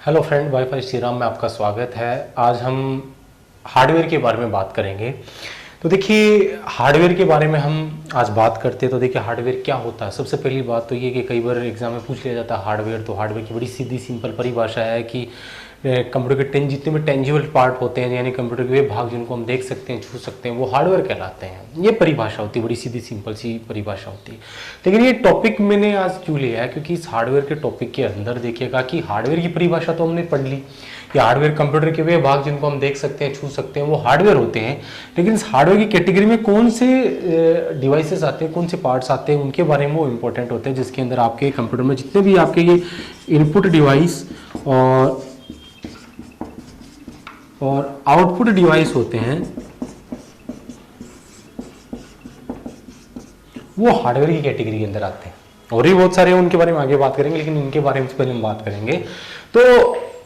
Hello friend, wifi Shriram में आपका स्वागत है। आज हम हार्डवेयर के बारे में बात करेंगे। तो देखिए, हार्डवेयर के बारे में हम आज बात करते हैं। तो देखिए, हार्डवेयर क्या होता है। सबसे पहली बात तो ये कि कई बार एग्जाम में पूछ लिया जाता है हार्डवेयर। तो हार्डवेयर की बड़ी सीधी सिंपल परिभाषा है कि कंप्यूटर के जितने भी टेंजिबल पार्ट होते हैं, यानी कंप्यूटर के वे भाग जिनको हम देख सकते हैं, छू सकते हैं, वो हार्डवेयर कहलाते हैं। ये परिभाषा होती है, बड़ी सीधी सिंपल सी परिभाषा होती है। लेकिन ये टॉपिक मैंने आज क्यों लिया है, क्योंकि इस हार्डवेयर के टॉपिक के अंदर देखिएगा कि हार्डवेयर की परिभाषा तो हमने पढ़ ली कि हार्डवेयर कंप्यूटर के वे भाग जिनको हम देख सकते हैं, छू सकते हैं, वो हार्डवेयर होते हैं। लेकिन इस हार्डवेयर की कैटेगरी में कौन से डिवाइसेस आते हैं, कौन से पार्ट्स आते हैं, उनके बारे में वो इंपॉर्टेंट होते हैं, जिसके अंदर आपके कंप्यूटर में जितने भी आपके ये इनपुट डिवाइस और आउटपुट डिवाइस होते हैं, वो हार्डवेयर की कैटेगरी के अंदर आते हैं। और भी बहुत सारे हैं, उनके बारे में आगे बात करेंगे, लेकिन इनके बारे में पहले हम बात करेंगे। तो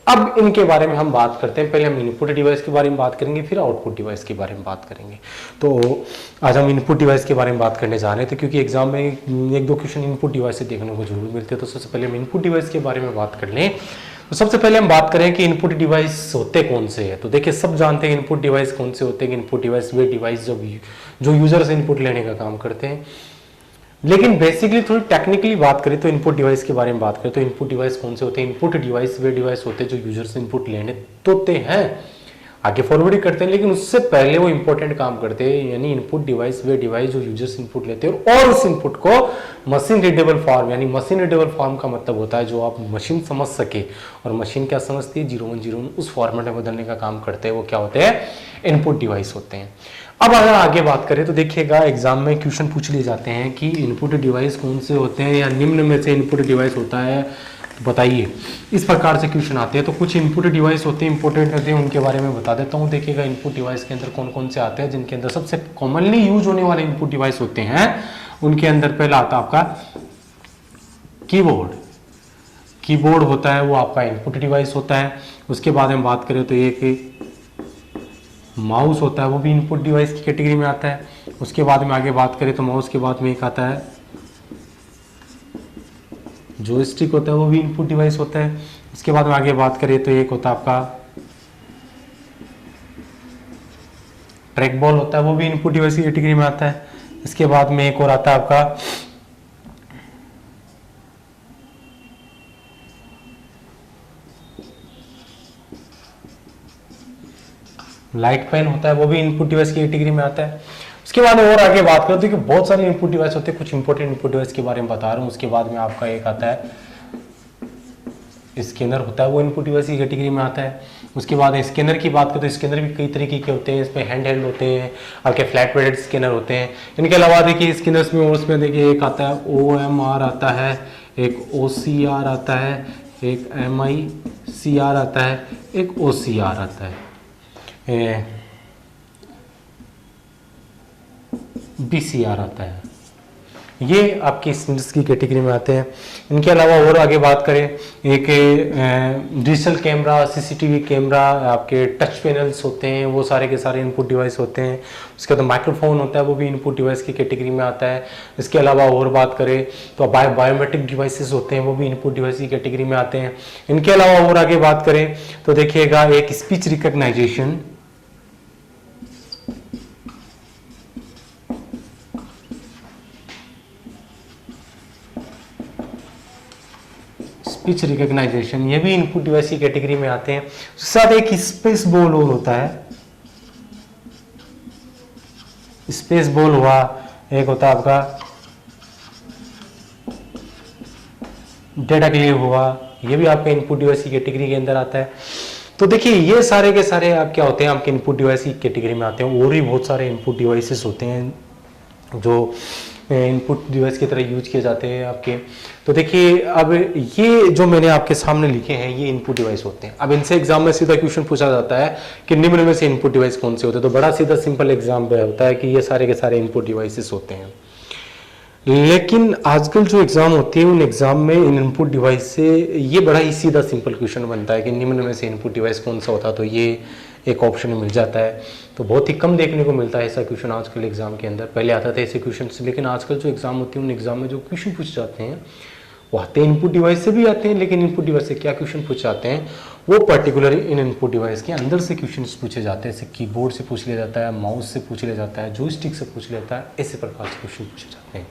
अब इनके बारे में हम बात करते हैं। पहले हम इनपुट डिवाइस के बारे में बात करेंगे, फिर आउटपुट डिवाइस के बारे में बात करेंगे। तो आज हम इनपुट डिवाइस के बारे में बात करने जा रहे हैं। तो क्योंकि एग्जाम में एक दो क्वेश्चन इनपुट डिवाइस से देखने को जरूर मिलते हैं, तो सबसे पहले हम इनपुट डिवाइस के बारे में बात कर लें। तो सबसे पहले हम बात करें कि इनपुट डिवाइस होते कौन से हैं। तो देखिए, सब जानते हैं इनपुट डिवाइस कौन से होते हैं। इनपुट डिवाइस वे डिवाइस जो यूजर से इनपुट लेने का काम करते हैं। लेकिन बेसिकली थोड़ी टेक्निकली बात करें तो इनपुट डिवाइस के बारे में बात करें तो इनपुट डिवाइस कौन से होते हैं। इनपुट डिवाइस वे डिवाइस होते हैं जो यूजर से इनपुट लेने होते हैं, आगे फॉरवर्ड करते हैं, लेकिन उससे पहले वो इंपॉर्टेंट काम करते हैं। यानी इनपुट डिवाइस वे डिवाइस जो यूजर से इनपुट लेते हैं और उस इनपुट को मशीन रीडेबल फॉर्म, यानी मशीन रीडेबल फॉर्म का मतलब होता है जो आप मशीन समझ सके। और मशीन क्या समझती है, 0101 उस फॉर्मेट में बदलने का काम करते हैं, वो क्या होते हैं, इनपुट डिवाइस होते हैं। अब अगर आगे बात करें तो देखिएगा, एग्जाम में क्वेश्चन पूछ लिए जाते हैं कि इनपुट डिवाइस कौन से होते हैं, या निम्न में से इनपुट डिवाइस होता है, बताइए। इस प्रकार से क्वेश्चन आते हैं। तो कुछ इनपुट डिवाइस होते हैं, इंपॉर्टेंट होते हैं, उनके बारे में बता देता हूँ। देखिएगा, इनपुट डिवाइस के अंदर कौन कौन से आते हैं, जिनके अंदर सबसे कॉमनली यूज होने वाले इनपुट डिवाइस होते हैं, उनके अंदर पहला आता है आपका कीबोर्ड। कीबोर्ड होता है वो आपका इनपुट डिवाइस होता है। उसके बाद हम बात करें तो एक माउस होता है, वो भी इनपुट डिवाइस की कैटेगरी में आता है। उसके बाद में आगे बात करें तो माउस के बाद में एक आता है जॉयस्टिक होता है, वो भी इनपुट डिवाइस होता है। उसके बाद में आगे बात करें तो एक होता है आपका ट्रैक बॉल होता है, वो भी इनपुट डिवाइस की कैटेगरी में आता है। इसके बाद में एक और आता है आपका लाइट पेन होता है, वो भी इनपुट डिवाइस की कैटेगरी में आता है। उसके बाद और आगे बात करें तो कि बहुत सारे इनपुट डिवाइस होते हैं, कुछ इंपॉर्टेंट इनपुट डिवाइस के बारे में बता रहा हूँ। उसके बाद में आपका एक आता है स्कैनर होता है, वो इनपुट डिवाइस की कैटेगरी में आता है। उसके बाद स्कैनर की बात करें तो स्कैनर भी कई तरीके के होते हैं। इसमें हैंड हेल्ड होते हैं, आपके फ्लैट बेडेड स्कैनर होते हैं। इनके अलावा देखिए स्कैनर्स में, और उसमें देखिए एक आता है OMR आता है, एक OCR आता है, एक MICR आता है, एक OCR आता है, BCR आता है। ये आपकी स्कैनर्स की कैटेगरी में आते हैं। इनके अलावा और आगे बात करें, एक डिजिटल कैमरा, CCTV कैमरा, आपके टच पैनल्स होते हैं, वो सारे के सारे इनपुट डिवाइस होते हैं। उसके बाद माइक्रोफोन होता है, वो भी इनपुट डिवाइस की कैटेगरी में आता है। इसके अलावा और बात करें तो बायोमेट्रिक डिवाइसेस होते हैं, वो भी इनपुट डिवाइस की कैटेगरी में आते हैं। इनके अलावा और आगे बात करें तो देखिएगा, एक स्पीच रिकग्नाइजेशन, स्पीच रिकग्नाइजेशन, ये भी इनपुट डिवाइस की कैटेगरी में आते हैं। उसके साथ एक स्पेस बॉल और होता है, स्पेस बॉल हुआ। एक होता है आपका डेटा क्लेव हुआ, ये भी आपका इनपुट डिवाइस की कैटेगरी के अंदर आता है। तो देखिए, ये सारे के सारे आप क्या होते हैं, आपके इनपुट डिवाइस की कैटेगरी में आते हैं। और भी बहुत सारे इनपुट डिवाइसेस होते हैं जो इनपुट डिवाइस की तरह यूज किए जाते हैं आपके। तो देखिए, अब ये जो मैंने आपके सामने लिखे हैं, ये इनपुट डिवाइस होते हैं। अब इनसे एग्जाम में सीधा क्वेश्चन पूछा जाता है कि निम्न में से इनपुट डिवाइस कौन से होते हैं। तो बड़ा सीधा सिंपल एग्जाम पे होता है कि ये सारे के सारे इनपुट डिवाइसेस होते हैं। लेकिन आजकल जो एग्जाम होती है, उन एग्जाम में इन इनपुट डिवाइस से ये बड़ा ही सीधा सिंपल क्वेश्चन बनता है कि निम्न में से इनपुट डिवाइस कौन सा होता है। तो ये एक ऑप्शन मिल जाता है। तो बहुत ही कम देखने को मिलता है ऐसा क्वेश्चन आजकल एग्जाम के अंदर। पहले आता था ऐसे क्वेश्चन, लेकिन आजकल जो एग्जाम होती है, उन एग्जाम में जो क्वेश्चन पूछे जाते हैं वो आते हैं इनपुट डिवाइस से भी आते हैं, लेकिन इनपुट डिवाइस से क्या क्वेश्चन पूछे जाते हैं, वो पर्टिकुलर इन इनपुट डिवाइस के अंदर से क्वेश्चन पूछे जाते हैं। जैसे कीबोर्ड से पूछ लिया जाता है, माउस से पूछ लिया जाता है, जॉयस्टिक से पूछ लिया जाता है, ऐसे प्रकार से क्वेश्चन पूछे जाते हैं।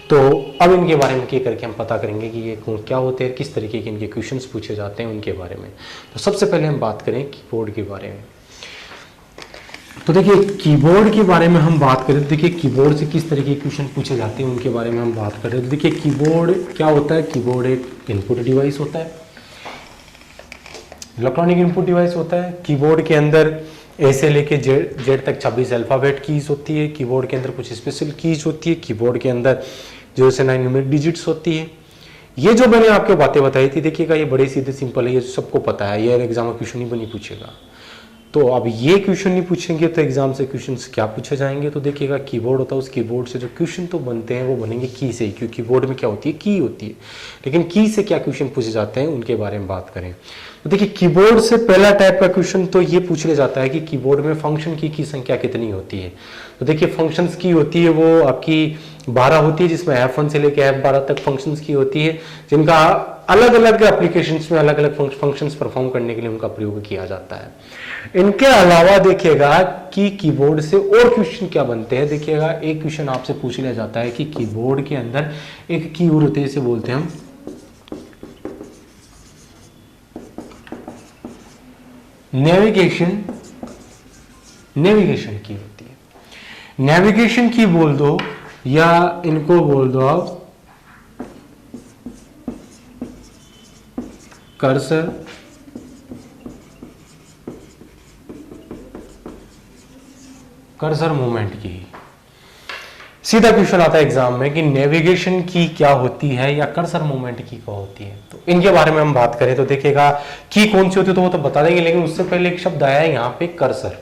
तो अब इनके बारे में क्या करके हम पता करेंगे कि ये क्या होते हैं, किस तरीके के इनके क्वेश्चंस पूछे जाते हैं उनके बारे में। तो सबसे पहले हम बात करें कीबोर्ड के बारे में। तो देखिए कीबोर्ड के बारे में हम बात करें तो देखिए कीबोर्ड से किस तरीके के क्वेश्चन पूछे जाते हैं उनके बारे में हम बात करें तो देखिए कीबोर्ड क्या होता है। कीबोर्ड एक इनपुट डिवाइस होता है, इलेक्ट्रॉनिक इनपुट डिवाइस होता है। कीबोर्ड के अंदर ए से लेके जेड तक 26 अल्फाबेट कीज होती है। कीबोर्ड के अंदर कुछ स्पेशल कीज होती है। कीबोर्ड के अंदर 0 से 9 न्यूमेरिक डिजिट्स होती है। ये जो मैंने आपको बातें बताई थी, देखिएगा ये बड़े सीधे सिंपल है, ये सबको पता है, ये एग्जाम में क्वेश्चन ही बनी पूछेगा। तो अब ये क्वेश्चन नहीं पूछेंगे तो एग्जाम से क्वेश्चंस क्या पूछे जाएंगे। तो देखिएगा कीबोर्ड होता है, उस कीबोर्ड से जो क्वेश्चन तो बनते हैं वो बनेंगे की से, क्योंकि कीबोर्ड में क्या होती है, की होती है। लेकिन की से क्या क्वेश्चन पूछे जाते हैं उनके बारे में बात करें तो देखिए कीबोर्ड से पहला टाइप का क्वेश्चन तो ये पूछ लिया जाता है कि कीबोर्ड में फंक्शन की संख्या कितनी होती है। तो देखिए फंक्शंस की होती है वो आपकी 12 होती है, जिसमें F1 से लेकर F12 तक फंक्शंस की होती है, जिनका अलग अलग एप्लीकेशंस में अलग अलग फंक्शंस परफॉर्म करने के लिए उनका प्रयोग किया जाता है। इनके अलावा देखिएगा कि कीबोर्ड से और क्वेश्चन क्या बनते हैं। देखिएगा एक क्वेश्चन आपसे पूछ लिया जाता है कि कीबोर्ड के अंदर एक की और होती है, इसे बोलते हैं हम नेविगेशन की होती है। नेविगेशन की बोल दो या इनको बोल दो आप कर्सर मूवमेंट की। सीधा क्वेश्चन आता है एग्जाम में कि नेविगेशन की क्या होती है या कर्सर मूवमेंट की क्या होती है। तो इनके बारे में हम बात करें तो देखिएगा की कौन सी होती है तो वो तो बता देंगे, लेकिन उससे पहले एक शब्द आया है यहाँ पे कर्सर।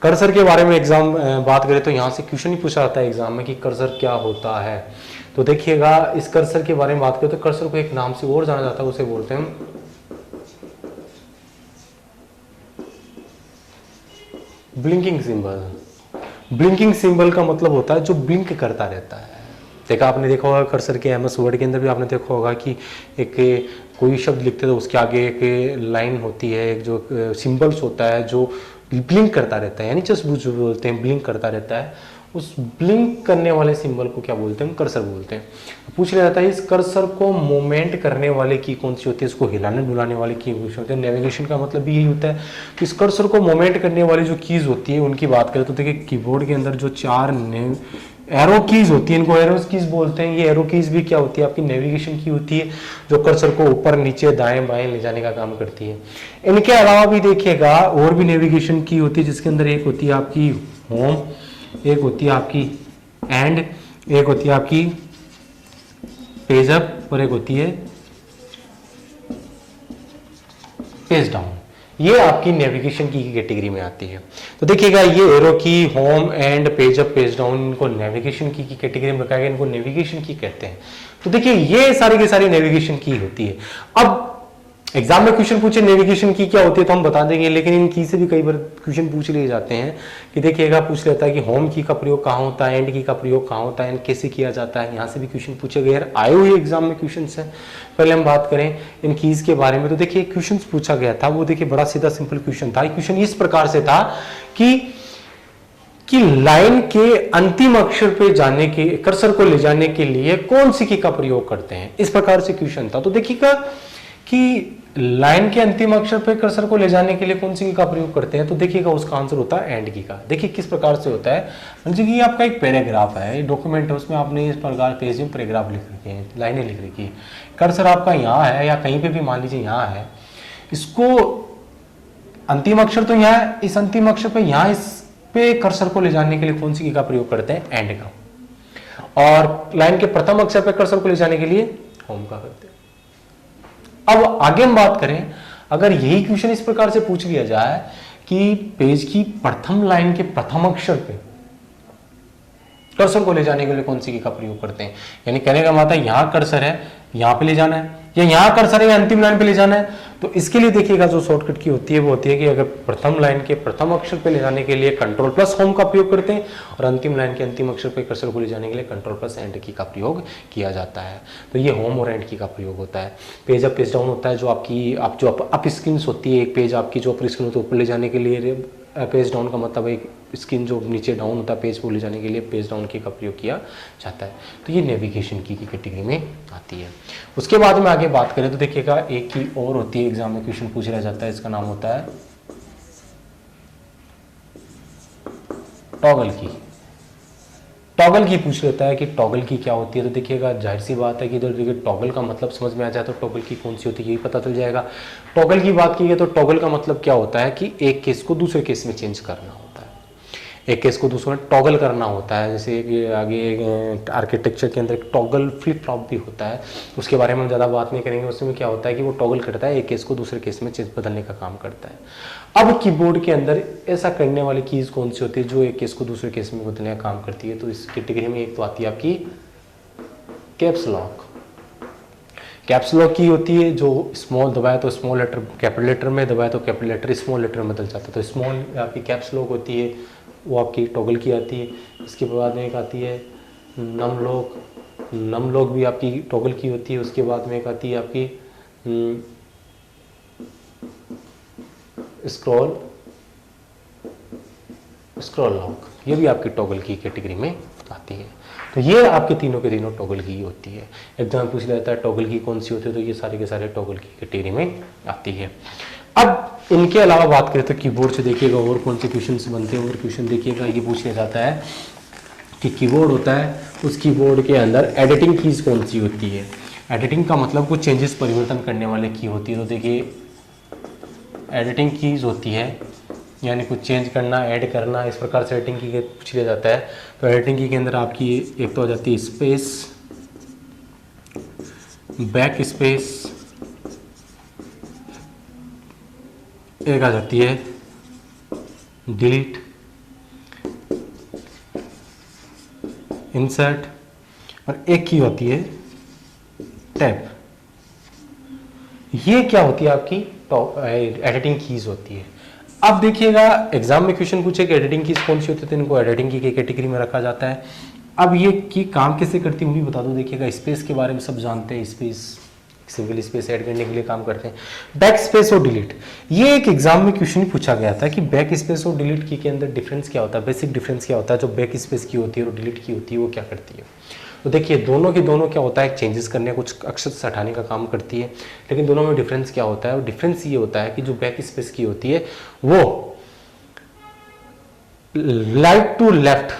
कर्सर के बारे में एग्जाम बात करें तो यहाँ से क्वेश्चन ही पूछा जाता है एग्जाम में कि कर्सर क्या होता है। तो देखिएगा इस कर्सर के बारे में बात करें तो कर्सर को एक नाम से और जाना जाता है, उसे बोलते हैं ब्लिंकिंग सिंबल। ब्लिंकिंग सिंबल का मतलब होता है जो ब्लिंक करता रहता है। आपने देखा होगा कर्सर के MS वर्ड के अंदर भी आपने देखा होगा कि एक कोई शब्द लिखते तो उसके आगे एक लाइन होती है, एक जो सिंबल्स होता है जो ब्लिंक करता रहता है, यानी जस्ट बोलते हैं ब्लिंक करता रहता है। उस ब्लिंक करने वाले सिंबल को क्या बोलते हैं, कर्सर बोलते हैं। पूछ लिया जाता है इस कर्सर को मूवमेंट करने वाले की कौन सी होती है, इसको हिलाने डुलाने वाली की होती है। नेविगेशन का मतलब भी यही होता है कि इस कर्सर को मूवमेंट करने वाली जो कीज होती है उनकी बात करें तो देखिए कीबोर्ड के अंदर जो 4 एरो कीज होती है, इनको एरो कीज बोलते हैं। ये एरो कीज भी क्या होती है, आपकी नेविगेशन की होती है, जो कर्सर को ऊपर नीचे दाएं बाएं ले जाने का काम करती है। इनके अलावा भी देखिएगा और भी नेविगेशन की होती है, जिसके अंदर एक होती है आपकी होम, एक होती है आपकी एंड, एक होती है आपकी पेज अप और एक होती है पेज डाउन। ये आपकी नेविगेशन की कैटेगरी में आती है। तो देखिएगा ये एरो की, home and page up page down, इनको नेविगेशन की कैटेगरी में रखा गया, इनको नेविगेशन की कहते हैं। तो देखिए ये सारी की सारी नेविगेशन की होती है। अब एग्जाम में क्वेश्चन पूछे नेविगेशन की क्या होती है तो हम बता देंगे, लेकिन इन की से भी कई बार क्वेश्चन पूछ लिए जाते हैं कि देखिएगा पूछ लेता है कि होम की का प्रयोग कहाँ होता है, एंड की का प्रयोग कहाँ होता है, एंड कैसे किया जाता है। यहाँ से भी क्वेश्चन पूछे गए, आए हुए एग्जाम में क्वेश्चन है। पहले हम बात करें इन कीज के बारे में। तो देखिए क्वेश्चन पूछा गया था वो देखिए बड़ा सीधा सिंपल क्वेश्चन था। क्वेश्चन इस प्रकार से था कि लाइन के अंतिम अक्षर पे जाने के, कर्सर को ले जाने के लिए कौन सी की का प्रयोग करते हैं, इस प्रकार से क्वेश्चन था। तो देखिएगा कि लाइन के अंतिम अक्षर पे कर्सर को ले जाने के लिए कौन सी की का प्रयोग करते हैं। तो देखिएगा उसका आंसर होता है एंड की का। देखिए किस प्रकार से होता है, मतलब कि आपका एक पैराग्राफ है, डॉक्यूमेंट है, उसमें आपने इस प्रकार पेज में पैराग्राफ लिख रखे हैं, लाइनें लिख रखी है, कर्सर आपका यहाँ है या कहीं पे भी मान लीजिए यहाँ है, इसको अंतिम अक्षर तो यहाँ है, इस अंतिम अक्षर पे यहाँ इस पे कर्सर को ले जाने के लिए कौन सी की का प्रयोग करते हैं, एंड का। और लाइन के प्रथम अक्षर पे कर्सर को ले जाने के लिए होम का करते हैं। अब आगे हम बात करें, अगर यही क्वेश्चन इस प्रकार से पूछ लिया जाए कि पेज की प्रथम लाइन के प्रथम अक्षर पे कर्सर को ले जाने के लिए कौन सी की का प्रयोग करते हैं, यानी कहने का मतलब यहां कर्सर है, यहां पे ले जाना है, या यहाँ कर्सर है अंतिम लाइन पे ले जाना है। तो इसके लिए देखिएगा जो शॉर्टकट की होती है वो होती है कि अगर प्रथम लाइन के प्रथम अक्षर पे ले जाने के लिए कंट्रोल प्लस होम का प्रयोग करते हैं और अंतिम लाइन के अंतिम अक्षर पे कर्सर को ले जाने के लिए कंट्रोल प्लस एंड की का प्रयोग किया जाता है। तो ये होम और एंड की का प्रयोग होता है। पेज अप पेज डाउन होता है, जो आपकी अप स्क्रीन होती है, एक पेज आपकी जो अपर स्क्रीन होती है ऊपर ले जाने के लिए पेज डाउन का मतलब एक स्क्रीन जो नीचे डाउन होता है पेज को ले जाने के लिए पेज डाउन की का प्रयोग किया जाता है। तो ये नेविगेशन की कैटेगरी में आती है। उसके बाद में आगे बात करें तो देखिएगा एक की और होती है, एग्जाम में क्वेश्चन पूछा जाता है, इसका नाम होता है टॉगल की। टॉगल की पूछ लेता है कि टॉगल की क्या होती है। तो देखिएगा जाहिर सी बात है कि इधर देखिए टॉगल का मतलब समझ में आ जाए तो टॉगल की कौन सी होती है यही पता चल जाएगा। टॉगल की बात की है तो टॉगल का मतलब क्या होता है कि एक केस को दूसरे केस में चेंज करना होता है, एक केस को दूसरे में टॉगल करना होता है। जैसे कि आगे आर्किटेक्चर के अंदर एक टॉगल फ्लिप फ्लॉप भी होता है, उसके बारे में हम ज़्यादा बात नहीं करेंगे। उसमें क्या होता है कि वो टॉगल करता है, एक केस को दूसरे केस में चेंज बदलने का काम करता है। अब कीबोर्ड के अंदर ऐसा करने वाली कीज कौन सी होती है जो एक केस को दूसरे केस में बदलने का काम करती है। तो इस कैटेगरी में एक तो आती है आपकी कैप्स लॉक। कैप्स लॉक की होती है जो स्मॉल दबाए तो स्मॉल लेटर कैपिटल लेटर में, दबाए तो कैपिटल लेटर स्मॉल लेटर में बदल जाता है। तो स्मॉल आपकी कैप्स लॉक होती है, वो आपकी टॉगल की आती है। इसके बाद में एक आती है नम लॉक, नम लॉक भी आपकी टॉगल की होती है। उसके बाद में एक आती है आपकी स्क्रॉल लॉक, ये भी आपकी टॉगल की कैटेगरी में आती है। तो ये आपके तीनों के तीनों टॉगल की होती है। एग्जाम पूछ लेता है टॉगल की कौन सी होती है, तो ये सारे के सारे टॉगल की कैटेगरी में आती है। अब इनके अलावा बात करें तो कीबोर्ड से देखिएगा और कौन से क्वेश्चन बनते हैं। और क्वेश्चन देखिएगा ये पूछ लिया जाता है कि कीबोर्ड होता है, उस कीबोर्ड के अंदर एडिटिंग कीज कौन सी होती है। एडिटिंग का मतलब कुछ चेंजेस परिवर्तन करने वाले की होती है। तो देखिए एडिटिंग कीज होती है यानी कुछ चेंज करना, ऐड करना, इस प्रकार से एडिटिंग की पूछ लिया जाता है। तो एडिटिंग की के अंदर आपकी एक तो हो जाती है स्पेस, बैक स्पेस, एक आ जाती है डिलीट, इंसर्ट और एक की होती है टैब। ये क्या होती है आपकी एडिटिंग कीज होती है। अब देखिएगा एग्जाम में क्वेश्चन पूछे कि एडिटिंग कीज कौन सी होती है तो इनको एडिटिंग की कैटेगरी में रखा जाता है। अब ये की काम कैसे करती है वो भी बता दो। देखिएगा स्पेस के बारे में सब जानते हैं, स्पेस सिंगल स्पेस ऐड करने के लिए काम करते हैं। बैक स्पेस और डिलीट, ये एक एग्जाम में क्वेश्चन पूछा गया था कि बैक स्पेस और डिलीट की के अंदर डिफरेंस क्या होता है, बेसिक डिफरेंस क्या होता है। जो बैक स्पेस की होती है और डिलीट की होती है वो क्या करती है। तो देखिए दोनों की दोनों क्या होता है, चेंजेस करने, कुछ अक्षर से हटाने का काम करती है। लेकिन दोनों में डिफरेंस क्या होता है, और डिफरेंस ये होता है कि जो बैक स्पेस की होती है वो right to left,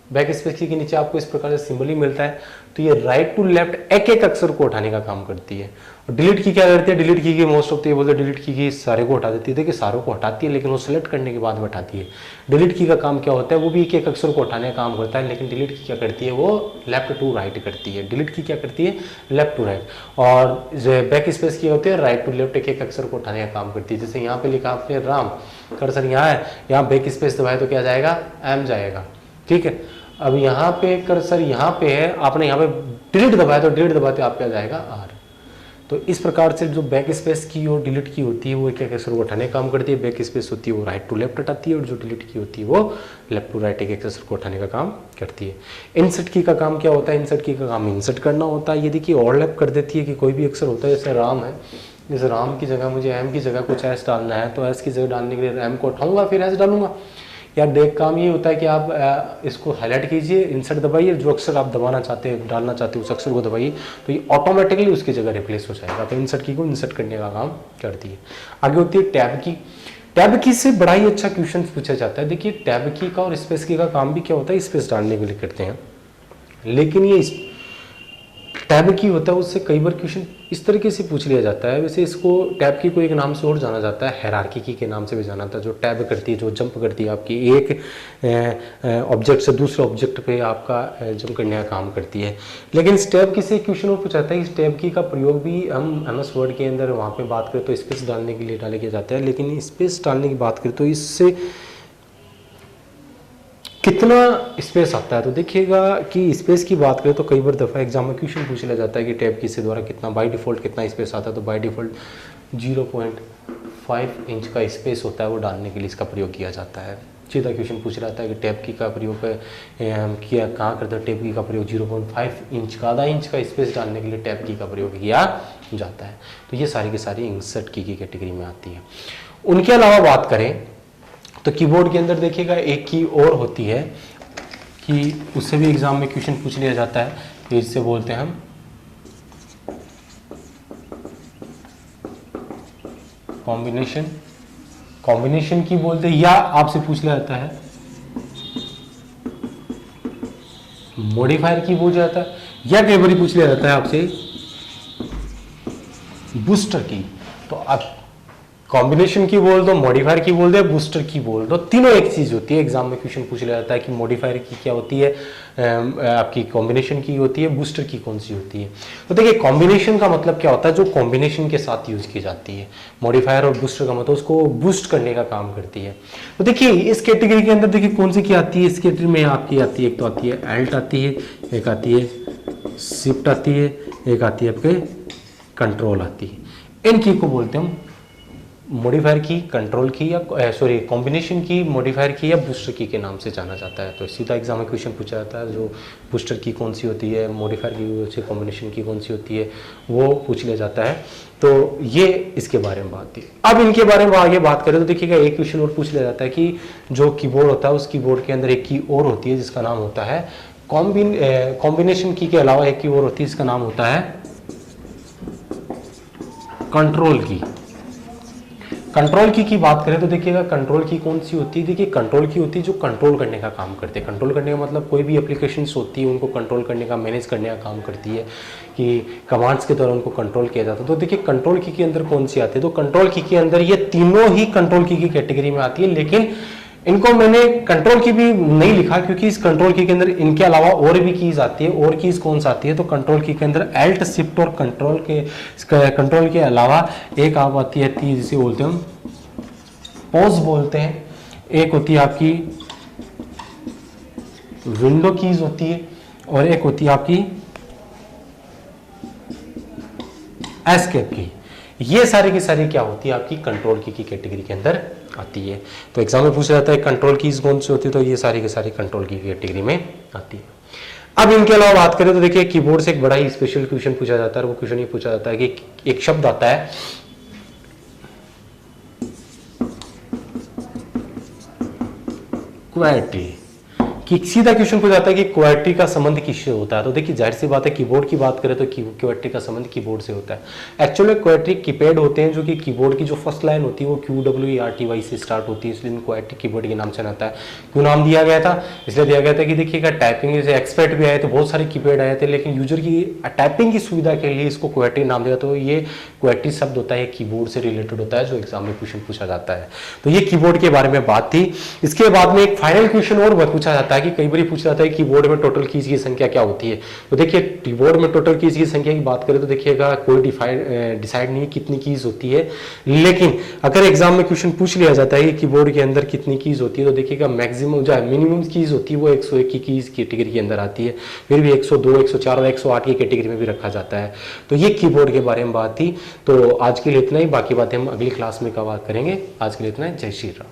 back space key के नीचे आपको इस प्रकार से सिंबल ही मिलता है। तो ये राइट टू लेफ्ट एक एक अक्षर को उठाने का काम करती है। और डिलीट की क्या करती है, डिलीट की मोस्ट ऑफ तो ये बोलते हैं डिलीट की सारे को हटा देती है। देखिए सारों को हटाती है लेकिन वो सिलेक्ट करने के बाद में हटाती है। डिलीट की का काम क्या होता है, वो भी एक एक अक्षर को हटाने का काम करता है। लेकिन डिलीट की क्या करती है, वो लेफ्ट टू राइट करती है। डिलीट की क्या करती है, लेफ्ट टू राइट। और जो बैक स्पेस की होती है राइट टू लेफ्ट एक एक अक्षर को उठाने का काम करती है। जैसे यहाँ पे लिखा आपने राम, कर्सर यहाँ है, यहाँ बैक स्पेस दबाए तो क्या जाएगा, एम जाएगा। ठीक है, अब यहाँ पे कर्सर यहाँ पे है, आपने यहाँ पे डिलीट दबाया तो डिलीट दबाते आप क्या जाएगा, आर। तो इस प्रकार से जो बैक स्पेस की और डिलीट की होती है वो एक एक अक्षर को उठाने का काम करती है। बैक स्पेस होती है वो राइट टू लेफ्ट हटाती है और जो डिलीट की होती है वो लेफ्ट टू राइट एक एक अक्षर को उठाने का काम करती है। इंसर्ट की का काम क्या होता है, इंसर्ट की का काम इंसर्ट करना होता है। ये देखिए ओवरलैप कर देती है कि कोई भी अक्षर होता है, जैसे राम है, जैसे राम की जगह मुझे एम की जगह कुछ एस डालना है तो एस की जगह डालने के लिए एम को उठाऊंगा फिर एस डालूंगा। या डेक काम ये होता है कि आप इसको हाईलाइट कीजिए, इंसर्ट दबाइए, जो अक्षर आप दबाना चाहते हैं डालना चाहते हैं उस अक्षर को दबाइए तो ये ऑटोमेटिकली उसकी जगह रिप्लेस हो जाएगा। तो इंसर्ट की को इंसर्ट करने का काम करती है। आगे होती है टैब की। टैब की से बड़ा ही अच्छा क्वेश्चन पूछा जाता है। देखिए टैब की का और स्पेस की का काम भी क्या होता है, स्पेस डालने के लिए करते हैं। लेकिन ये टैब की होता है उससे कई बार क्वेश्चन इस तरीके से पूछ लिया जाता है। वैसे इसको टैब की को एक नाम से और जाना जाता है, हायरार्की की के नाम से भी जाना जाता है। जो टैब करती है, जो जंप करती है आपकी एक ऑब्जेक्ट से दूसरे ऑब्जेक्ट पे आपका जंप करने का काम करती है। लेकिन इस टैब की से क्वेश्चन और पूछा जाता है, इस टैब की का प्रयोग भी हम MS वर्ड के अंदर वहाँ पे बात करें तो स्पेस डालने के लिए डाले किया जाता है। लेकिन स्पेस डालने की बात करें तो इससे कितना स्पेस आता है, तो देखिएगा कि स्पेस की बात करें तो कई बार दफ़ा एग्जाम में क्वेश्चन पूछ लिया जाता है कि टैब की से द्वारा कितना बाय डिफ़ॉल्ट कितना स्पेस आता है, तो बाय डिफ़ॉल्ट 0.5 इंच का स्पेस होता है, वो डालने के लिए इसका प्रयोग किया जाता है। सीधा क्वेश्चन पूछ रहा था कि टैब की का प्रयोग किया कहाँ करते हैं, टैब की का प्रयोग 0.5 इंच का आधा इंच का स्पेस डालने के लिए टैब की का प्रयोग किया जाता है। तो ये सारी की सारी इंसर्ट की कैटेगरी में आती है। उनके अलावा बात करें तो कीबोर्ड के अंदर देखिएगा एक की और होती है कि उससे भी एग्जाम में क्वेश्चन पूछ लिया जाता है, तो इससे बोलते हैं हम कॉम्बिनेशन की बोलते हैं, या आपसे पूछ लिया जाता है मॉडिफायर की पूछ जाता है, या कई बार पूछ लिया जाता है आपसे बूस्टर की। तो आप कॉम्बिनेशन की बोल दो, मॉडिफायर की बोल दो, बूस्टर की बोल दो, तीनों एक चीज होती है। एग्जाम में क्वेश्चन पूछ लिया जाता है कि मॉडिफायर की क्या होती है, आपकी कॉम्बिनेशन की होती है, बूस्टर की कौन सी होती है। तो देखिए कॉम्बिनेशन का मतलब क्या होता है, जो कॉम्बिनेशन के साथ यूज की जाती है। मॉडिफायर और बूस्टर का मतलब उसको बूस्ट करने का काम करती है। तो देखिए इस कैटेगरी के अंदर देखिए कौन सी की आती है, इस कैटेगरी में आपकी आती है, एक तो आती है एल्ट आती है, एक आती है शिफ्ट आती है, एक आती है आपके कंट्रोल आती है। इन की को बोलते हैं हम मॉडिफायर की, कंट्रोल की, या सॉरी कॉम्बिनेशन की, मॉडिफायर की, या बूस्टर की के नाम से जाना जाता है। तो सीधा एग्जाम में क्वेश्चन पूछा जाता है जो बूस्टर की कौन सी होती है, मॉडिफायर की, कॉम्बिनेशन की कौन सी होती है, वो पूछ लिया जाता है। तो ये इसके बारे में बात थी। अब इनके बारे में आगे बात करें तो देखिएगा एक क्वेश्चन और पूछ लिया जाता है कि जो कीबोर्ड होता है उस कीबोर्ड के अंदर एक की और होती है जिसका नाम होता है कॉम्बिनेशन की के अलावा एक की और होती है जिसका नाम होता है कंट्रोल की। कंट्रोल की बात करें तो देखिएगा कंट्रोल की कौन सी होती है, देखिए कंट्रोल की होती है जो कंट्रोल करने का काम करते हैं। कंट्रोल करने का मतलब कोई भी एप्लीकेशंस होती है उनको कंट्रोल करने का, मैनेज करने का काम करती है, कि कमांड्स के द्वारा उनको कंट्रोल किया जाता है। तो देखिए कंट्रोल की के अंदर कौन सी आती है, तो कंट्रोल की के अंदर ये तीनों ही कंट्रोल की कैटेगरी में आती है। लेकिन इनको मैंने कंट्रोल की भी नहीं लिखा क्योंकि इस कंट्रोल की के अंदर इनके अलावा और भी कीज आती है। और कीज कौन सा आती है, तो कंट्रोल की के अंदर एल्ट, शिफ्ट और कंट्रोल के अलावा एक आप आती है जिसे बोलते हैं हम पॉज बोलते हैं, एक होती है आपकी विंडो कीज होती है, और एक होती है आपकी एस्केप की। ये सारी की सारी क्या होती है आपकी कंट्रोल की कैटेगरी के अंदर आती है। तो एग्जाम में पूछा जाता है कंट्रोल कीज कौन सी होती है, तो ये सारी की सारी कंट्रोल की कैटेगरी में आती है। अब इनके अलावा बात करें तो देखिए कीबोर्ड से एक बड़ा ही स्पेशल क्वेश्चन पूछा जाता है। वो क्वेश्चन ये पूछा जाता है कि एक शब्द आता है क्वालिटी, कि सीधा क्वेश्चन पूछा जाता है कि क्वालिटी का संबंध किससे होता है। तो देखिए जाहिर सी बात है कीबोर्ड की बात करें तो क्वालिटी का संबंध कीबोर्ड से होता है। एक्चुअली क्वालिटी कीपैड होते हैं जो कि कीबोर्ड की जो फर्स्ट लाइन होती है वो QWERTY से स्टार्ट होती है, इसलिए क्वालिटी कीबोर्ड के नाम से आता है। क्यों नाम दिया गया था, इसलिए दिया गया था कि देखिएगा टाइपिंग से एक्सपर्ट भी आए थे, बहुत सारे कीपैड आए थे, लेकिन यूजर की टाइपिंग की सुविधा के लिए इसको क्वालिटी नाम दिया। तो ये क्वालिटी शब्द होता है कीबोर्ड से रिलेटेड होता है जो एग्जाम में क्वेश्चन पूछा जाता है। तो ये कीबोर्ड के बारे में बात थी। इसके बाद में एक फाइनल क्वेश्चन और पूछा जाता है कि कई बार पूछा जाता है कीबोर्ड में टोटल कीज की संख्या क्या होती है। तो देखिए कीबोर्ड में टोटल कीज की संख्या की बात करें तो देखिएगा कोई डिसाइड नहीं कितनी कीज होती है, लेकिन अगर एग्जाम में क्वेश्चन पूछ लिया जाता है कि कीबोर्ड के अंदर कितनी कीज होती है, तो देखिएगा मैक्सिमम जो मिनिमम कीज होती है वो 101 की कीज कैटेगरी के अंदर आती है, फिर भी 102, 104 और 108 की कैटेगरी में भी रखा जाता है। तो ये कीबोर्ड के बारे में बात थी। तो आज के लिए इतना ही, बाकी बातें हम अगली क्लास में बात करेंगे। आज के लिए इतना ही, जय श्री राम।